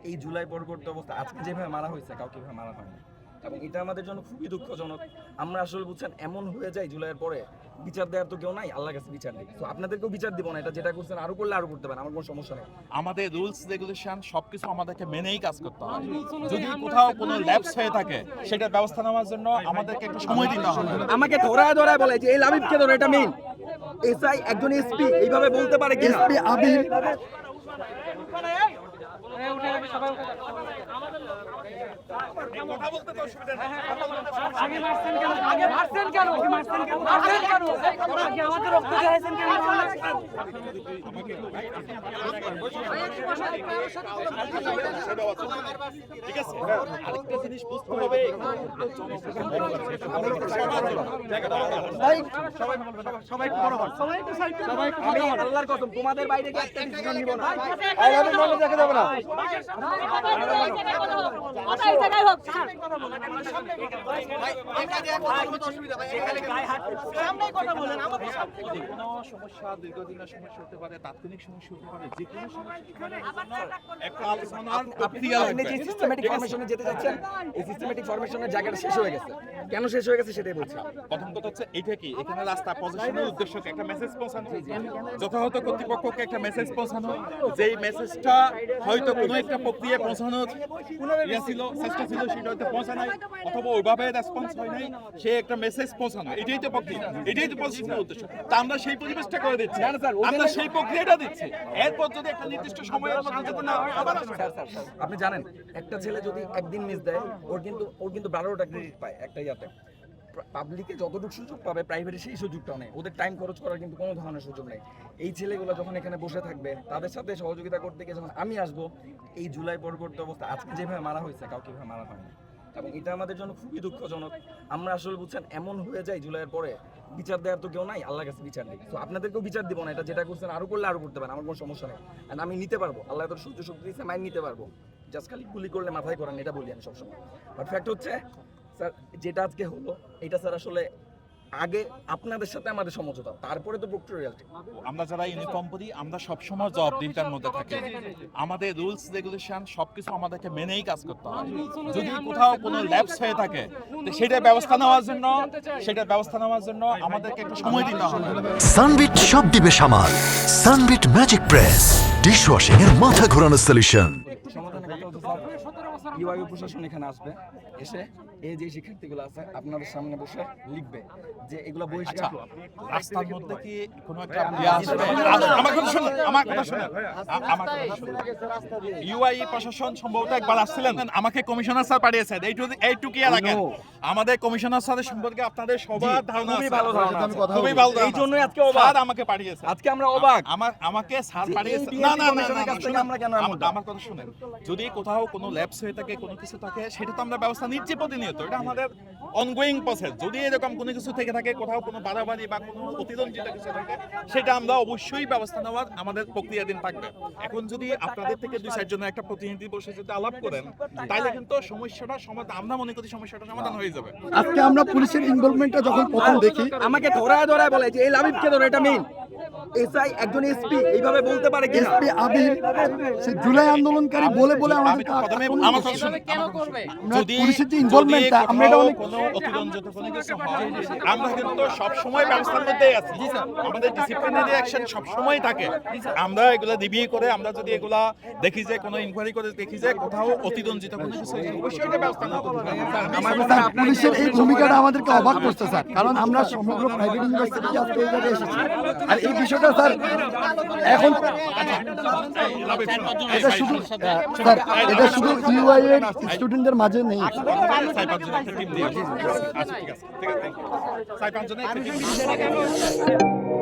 এই জুলাই পরবর্তী অবস্থা আজকে যেভাবে মারা হয়েছে কাউকে এভাবে মারা হয়নি, এবং এটা আমাদের জন্য খুবই দুঃখজনক। আমরা আসলে বুঝছেন এমন হয়ে যায় জুলাইয়ের পরে বিচার দেওয়ার তো কেউ নাই, আল্লাহর কাছে বিচার নেই। তো আপনাদেরকেও বিচার দিব না, এটা যেটা করছেন আরো করলে আরো করতে পারেন, আমার কোনো সমস্যা নেই। আমাদের রুলস রেগুলেশন সবকিছু আমাদেরকে মেনেই কাজ করতে হয়। যদি কোথাও কোনো ল্যাপস হয়ে থাকে সেটার ব্যবস্থা নেওয়ার জন্য আমাদেরকে একটু সময় দিতে হবে। আমাকে ধরায় ধরায় বলে যে এই লাবিবকে ধরো, এটা মেইন এসআই একজন এসপি এইভাবে বলতে পারে কি? এসপি আবির কথা বলতে তো অসুবিধা নেই। আগে মারছেন কেন? আগে মারছেন কেন? মারছেন কেন? মারছেন কেন? আগে আমাদের রক্ত ঝরাইছেন কেন? ঠিক আছে, আরেকটা জিনিস বুঝতে হবে, আমি আল্লাহর কসম তোমাদের বাইরে কি একটা ডিসিশন নিব না। কোনো সমস্যা দীর্ঘদিনের সমস্যা হতে পারে, তাৎক্ষণিক সমস্যা হতে পারে, যে কোনো সমস্যা একটা আলোচনার প্রক্রিয়া আপনি যে লাগবে। সিস্টেমেটিক ফরমেশনে যেতে যাচ্ছেন, এই সিস্টেমেটিক ফরমেশনের জায়গাটা শেষ হয়ে গেছে। কেন শেষ হয়ে গেছে সেটাই বলছি। প্রথম কথা হচ্ছে এটা কি, এখানে রাস্তা পজিশনের উদ্দেশ্যকে একটা মেসেজ পৌঁছানো, যথাযথ কর্তৃপক্ষকে একটা মেসেজ পৌঁছানো, যেই মেসেজটা হয়তো কোনো একটা প্রক্রিয়া পৌঁছানোর ছিল, চেষ্টা ছিল, সেটা হয়তো পৌঁছায় অথবা ওইভাবে রেসপন্স হয় নাই, সে একটা মেসেজ পৌঁছানো, এটাই তো প্রক্রিয়া, এটাই তো পজিশনের উদ্দেশ্য। তা আমরা সেই পরিবেশটা করে দিচ্ছি, আমরা সেই প্রক্রিয়াটা দিচ্ছি। এরপর যদি একটা নির্দিষ্ট সময়ের মধ্যে যদি না হয়, আবার আসবে। আপনি জানেন একটা ছেলে যদি একদিন মিস দেয় ওর কিন্তু 12টা ক্রেডিট পায় একটা ইয়াতে। পাবলিকে যতটুকু সুযোগ পাবে প্রাইভেটে সেই সুযোগটা নেই, ওদের টাইম খরচ করার কিন্তু কোনো ধরনের সুযোগ নেই। এই ছেলেগুলো যখন এখানে বসে থাকবে তাদের সাথে সহযোগিতা করতে গিয়ে যখন আমি আসবো, এই জুলাই পরবর্তী অবস্থা আজকে যেভাবে মারা হয়েছে কাউকে এভাবে মারা হয়নি, এবং এটা আমাদের জন্য খুবই দুঃখজনক। আমরা আসলে বুঝছেন এমন হয়ে যায় জুলাইয়ের পরে বিচার দেওয়ার তো কেউ নাই, আল্লাহর কাছে বিচার নেই। তো আপনাদেরকেও বিচার দিব না, এটা যেটা করছেন আরো করলে আরো করতে পারেন, আমার কোনো সমস্যা নেই। আর আমি নিতে পারবো, আল্লাহ তোর সূর্য শক্তি দিয়েছে, মাইন নিতে পারবো। জাস্ট খালি গুলি করলে মাথায় করেন, এটা বলি আমি সবসময়। বাট ফ্যাক্ট হচ্ছে স্যার যেটা আজকে হলো এটা স্যার আসলে আগে আপনাদের সাথে আমাদের সমঝোতা, তারপরে তো প্রক্টোরিয়ালটি। আমরা যারা ইউনিফর্ম পরি আমরা সবসময় জবাবদিহিতার মধ্যে থাকি। আমাদের রুলস রেগুলেশন সবকিছু আমাদেরকে মেনেই কাজ করতে হয়। যদি কোথাও কোনো ল্যাপস হয়ে থাকে সেটার ব্যবস্থা নেওয়ার জন্য আমাদেরকে একটু সময় দিতে হবে। সানবিট সব দিবে সামাল। সানবিট ম্যাজিক প্রেস ডিশওয়াশিং এর মাথা ঘোরানো সলিউশন। সমাধানের কথা হচ্ছে স্যার ইউআইও প্রশাসন এখানে আসবে, এসে এই যে শিক্ষার্থীগুলো আছে আপনাদের সামনে বসে লিখবে যে এগুলো বহিষ্কার। রাস্তার মধ্যে কি কোনো একটা আসবে? আমার কথা শুনুন, ইউআই প্রশাসন সম্ভবত একবার আসছিলেন, আমাকে কমিশনার স্যার পাঠিয়েছেন এইটুকু এর আগে। আমাদের কমিশনার স্যারের সম্পর্কে আপনাদের সবার ধারণা আছে, খুবই ভালো। এই জন্যই আজকে অবাক স্যার আমাকে পাঠিয়েছে, আজকে আমরা অবাক। আমাকে স্যার পাঠিয়েছে। না না না আমরা কেন এমনটা? আমার কথা শুনেন, যদি কোথাও কোনো ল্যাপস হয়ে থাকে, কোনো কিছু থাকে, সেটা তো আমরা ব্যবস্থা নিচ্ছি প্রতিনিয়ত, এটা আমাদের অনগোয়িং প্রসেস। যদি এরকম কোনো কিছু থেকে থাকে, কোথাও কোনো বাড়াবাড়ি বা কোনো অতিরঞ্জিত কিছু থাকে, সেটা আমরা অবশ্যই ব্যবস্থা নেওয়ার আমাদের প্রক্রিয়াধীন থাকবে। এখন যদি আপনাদের থেকে 2-4 জনের একটা প্রতিনিধি বসে যদি আলাপ করেন, তাহলে কিন্তু সমস্যাটা সমাধান, আমরা মনে করি সমস্যাটা সমাধান হয়ে যাবে। আজকে আমরা পুলিশের ইনভলভমেন্টটা যখন প্রথম দেখি, আমাকে ধরায় ধরায় বলে যে এই লাবিবকে ধরো, এটা মেইন এসআই একজন এসপি এইভাবে বলতে পারে কি? এসপি আবির সে জুলাই আন্দোলনকারী বলে আমাদেরকে আমার কথা শুনুন, কেন করবে? যদি পুলিশের যে ইনভলভমেন্টটা আমরা এটা অনেক কোনো অতিরঞ্জিত কোনো কিছু হয়, আমরা কিন্তু সব সময় ব্যবস্থার মধ্যেই আছি। আমাদের ডিসিপ্লিনারি অ্যাকশন সব সময় থাকে। আমরা এগুলা রিভিউ করে, আমরা যদি এগুলা দেখি যে কোনো ইনকোয়ারি করে দেখি যে কোথাও অতিরঞ্জিত কোনো কিছু হয়েছে, অবশ্যই এটা ব্যবস্থা নেওয়া হবে। স্যার, পুলিশের এই ভূমিকাটা আমাদেরকে অবাক করছে স্যার, কারণ আমরা সমগ্র প্রাইভেট ইউনিভার্সিটি আজকে এই জায়গায় এসেছি। আর এই বিষয়টা স্যার এখন এটা শুধু স্যার এটা শুধু ইউআই এর স্টুডেন্টদের মাঝে নেই। সাইপার জন্য একটা টিম দিয়ে, আচ্ছা ঠিক আছে, ঠিক আছে, থ্যাংক ইউ। সাইপার জন্য একটা টিম দিয়ে।